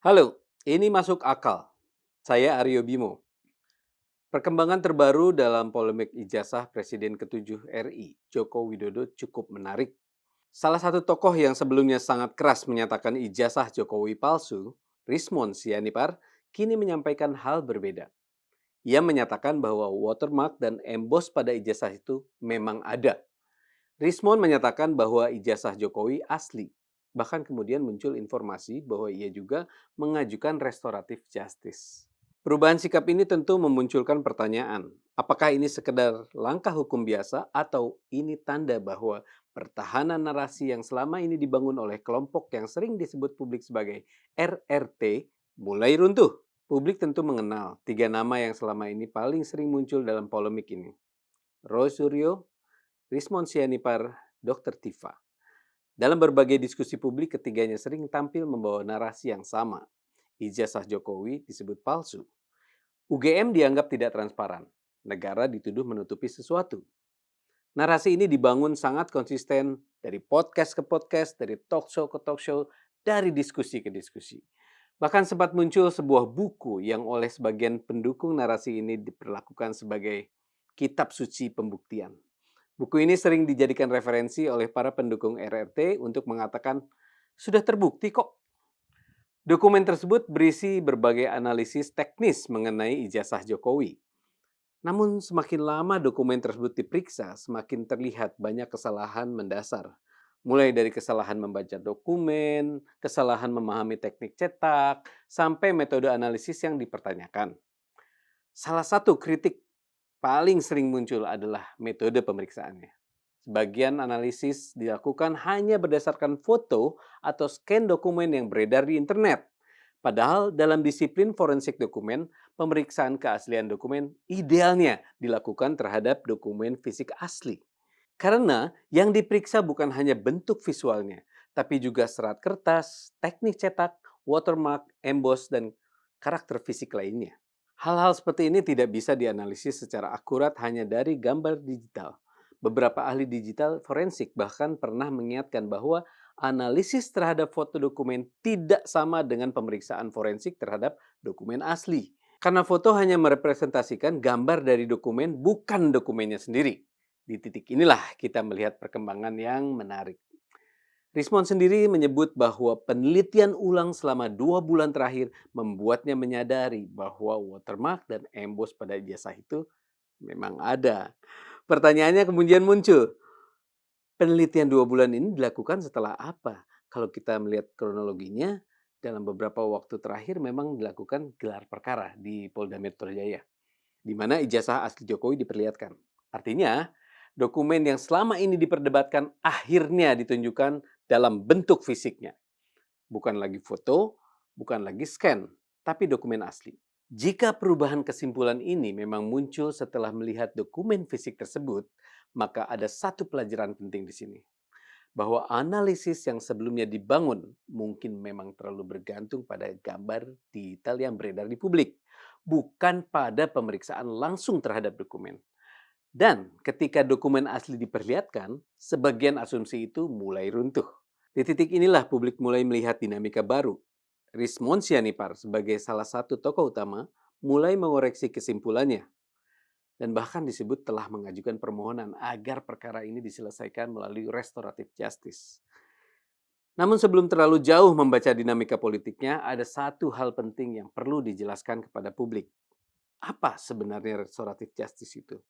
Halo, ini masuk akal. Saya Aryo Bimo. Perkembangan terbaru dalam polemik ijazah Presiden ke-7 RI, Joko Widodo cukup menarik. Salah satu tokoh yang sebelumnya sangat keras menyatakan ijazah Jokowi palsu, Rismon Sianipar, kini menyampaikan hal berbeda. Ia menyatakan bahwa watermark dan emboss pada ijazah itu memang ada. Rismon menyatakan bahwa ijazah Jokowi asli. Bahkan kemudian muncul informasi bahwa ia juga mengajukan restoratif justice. Perubahan sikap ini tentu memunculkan pertanyaan, apakah ini sekedar langkah hukum biasa atau ini tanda bahwa pertahanan narasi yang selama ini dibangun oleh kelompok yang sering disebut publik sebagai RRT mulai runtuh. Publik tentu mengenal tiga nama yang selama ini paling sering muncul dalam polemik ini. Roy Suryo, Rismon Sianipar, Dr. Tifa. Dalam berbagai diskusi publik, ketiganya sering tampil membawa narasi yang sama. Ijazah Jokowi disebut palsu. UGM dianggap tidak transparan. Negara dituduh menutupi sesuatu. Narasi ini dibangun sangat konsisten dari podcast ke podcast, dari talk show ke talk show, dari diskusi ke diskusi. Bahkan sempat muncul sebuah buku yang oleh sebagian pendukung narasi ini diperlakukan sebagai kitab suci pembuktian. Buku ini sering dijadikan referensi oleh para pendukung RRT untuk mengatakan, sudah terbukti kok. Dokumen tersebut berisi berbagai analisis teknis mengenai ijazah Jokowi. Namun semakin lama dokumen tersebut diperiksa, semakin terlihat banyak kesalahan mendasar. Mulai dari kesalahan membaca dokumen, kesalahan memahami teknik cetak, sampai metode analisis yang dipertanyakan. Salah satu kritik paling sering muncul adalah metode pemeriksaannya. Sebagian analisis dilakukan hanya berdasarkan foto atau scan dokumen yang beredar di internet. Padahal dalam disiplin forensik dokumen, pemeriksaan keaslian dokumen idealnya dilakukan terhadap dokumen fisik asli. Karena yang diperiksa bukan hanya bentuk visualnya, tapi juga serat kertas, teknik cetak, watermark, emboss, dan karakter fisik lainnya. Hal-hal seperti ini tidak bisa dianalisis secara akurat hanya dari gambar digital. Beberapa ahli digital forensik bahkan pernah mengingatkan bahwa analisis terhadap foto dokumen tidak sama dengan pemeriksaan forensik terhadap dokumen asli. Karena foto hanya merepresentasikan gambar dari dokumen, bukan dokumennya sendiri. Di titik inilah kita melihat perkembangan yang menarik. Rismon sendiri menyebut bahwa penelitian ulang selama 2 bulan terakhir membuatnya menyadari bahwa watermark dan emboss pada ijazah itu memang ada. Pertanyaannya kemudian muncul, penelitian 2 bulan ini dilakukan setelah apa? Kalau kita melihat kronologinya, dalam beberapa waktu terakhir memang dilakukan gelar perkara di Polda Metro Jaya, di mana ijazah asli Jokowi diperlihatkan. Artinya, dokumen yang selama ini diperdebatkan akhirnya ditunjukkan dalam bentuk fisiknya. Bukan lagi foto, bukan lagi scan, tapi dokumen asli. Jika perubahan kesimpulan ini memang muncul setelah melihat dokumen fisik tersebut, maka ada satu pelajaran penting di sini. Bahwa analisis yang sebelumnya dibangun mungkin memang terlalu bergantung pada gambar digital yang beredar di publik, bukan pada pemeriksaan langsung terhadap dokumen. Dan ketika dokumen asli diperlihatkan, sebagian asumsi itu mulai runtuh. Di titik inilah publik mulai melihat dinamika baru. Rismon Sianipar sebagai salah satu tokoh utama mulai mengoreksi kesimpulannya dan bahkan disebut telah mengajukan permohonan agar perkara ini diselesaikan melalui restoratif justice. Namun sebelum terlalu jauh membaca dinamika politiknya, ada satu hal penting yang perlu dijelaskan kepada publik. Apa sebenarnya restoratif justice itu?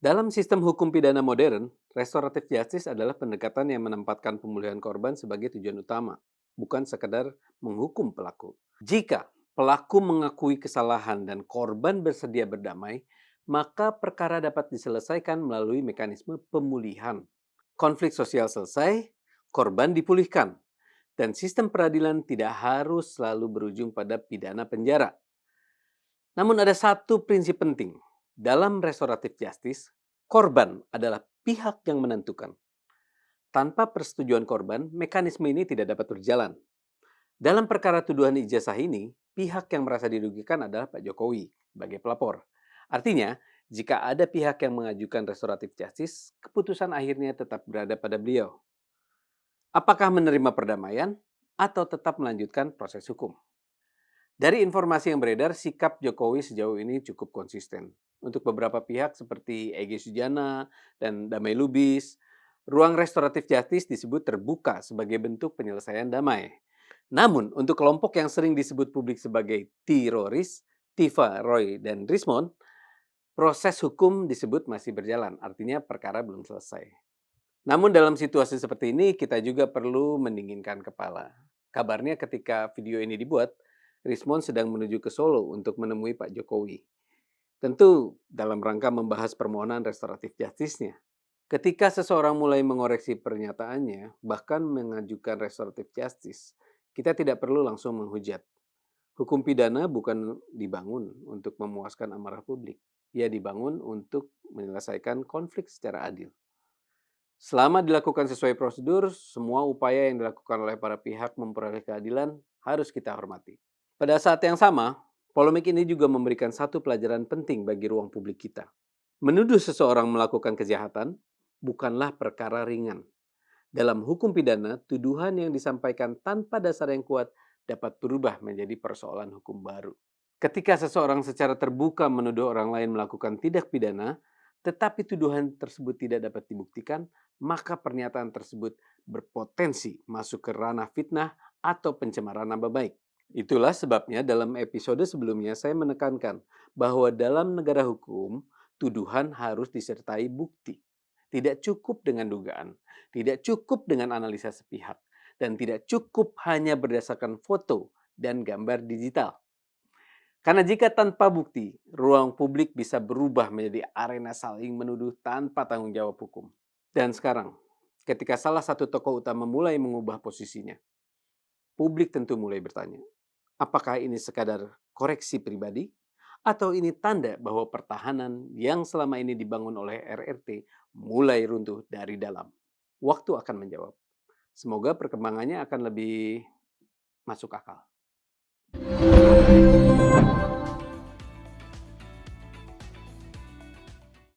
Dalam sistem hukum pidana modern, restoratif justice adalah pendekatan yang menempatkan pemulihan korban sebagai tujuan utama, bukan sekedar menghukum pelaku. Jika pelaku mengakui kesalahan dan korban bersedia berdamai, maka perkara dapat diselesaikan melalui mekanisme pemulihan. Konflik sosial selesai, korban dipulihkan, dan sistem peradilan tidak harus selalu berujung pada pidana penjara. Namun ada satu prinsip penting. Dalam restoratif justice, korban adalah pihak yang menentukan. Tanpa persetujuan korban, mekanisme ini tidak dapat berjalan. Dalam perkara tuduhan ijazah ini, pihak yang merasa dirugikan adalah Pak Jokowi sebagai pelapor. Artinya, jika ada pihak yang mengajukan restoratif justice, keputusan akhirnya tetap berada pada beliau. Apakah menerima perdamaian atau tetap melanjutkan proses hukum? Dari informasi yang beredar, sikap Jokowi sejauh ini cukup konsisten. Untuk beberapa pihak seperti Egy Sujana dan Damai Lubis, ruang restoratif justice disebut terbuka sebagai bentuk penyelesaian damai. Namun, untuk kelompok yang sering disebut publik sebagai teroris, Tifa, Roy, dan Rismond, proses hukum disebut masih berjalan, artinya perkara belum selesai. Namun dalam situasi seperti ini, kita juga perlu mendinginkan kepala. Kabarnya ketika video ini dibuat, Rismond sedang menuju ke Solo untuk menemui Pak Jokowi. Tentu dalam rangka membahas permohonan restoratif justice-nya. Ketika seseorang mulai mengoreksi pernyataannya, bahkan mengajukan restoratif justice, kita tidak perlu langsung menghujat. Hukum pidana bukan dibangun untuk memuaskan amarah publik. Ia dibangun untuk menyelesaikan konflik secara adil. Selama dilakukan sesuai prosedur, semua upaya yang dilakukan oleh para pihak memperoleh keadilan harus kita hormati. Pada saat yang sama, polemik ini juga memberikan satu pelajaran penting bagi ruang publik kita. Menuduh seseorang melakukan kejahatan bukanlah perkara ringan. Dalam hukum pidana, tuduhan yang disampaikan tanpa dasar yang kuat dapat berubah menjadi persoalan hukum baru. Ketika seseorang secara terbuka menuduh orang lain melakukan tindak pidana, tetapi tuduhan tersebut tidak dapat dibuktikan, maka pernyataan tersebut berpotensi masuk ke ranah fitnah atau pencemaran nama baik. Itulah sebabnya dalam episode sebelumnya saya menekankan bahwa dalam negara hukum, tuduhan harus disertai bukti. Tidak cukup dengan dugaan, tidak cukup dengan analisa sepihak, dan tidak cukup hanya berdasarkan foto dan gambar digital. Karena jika tanpa bukti, ruang publik bisa berubah menjadi arena saling menuduh tanpa tanggung jawab hukum. Dan sekarang, ketika salah satu tokoh utama mulai mengubah posisinya, publik tentu mulai bertanya, apakah ini sekadar koreksi pribadi? Atau ini tanda bahwa pertahanan yang selama ini dibangun oleh RRT mulai runtuh dari dalam? Waktu akan menjawab. Semoga perkembangannya akan lebih masuk akal.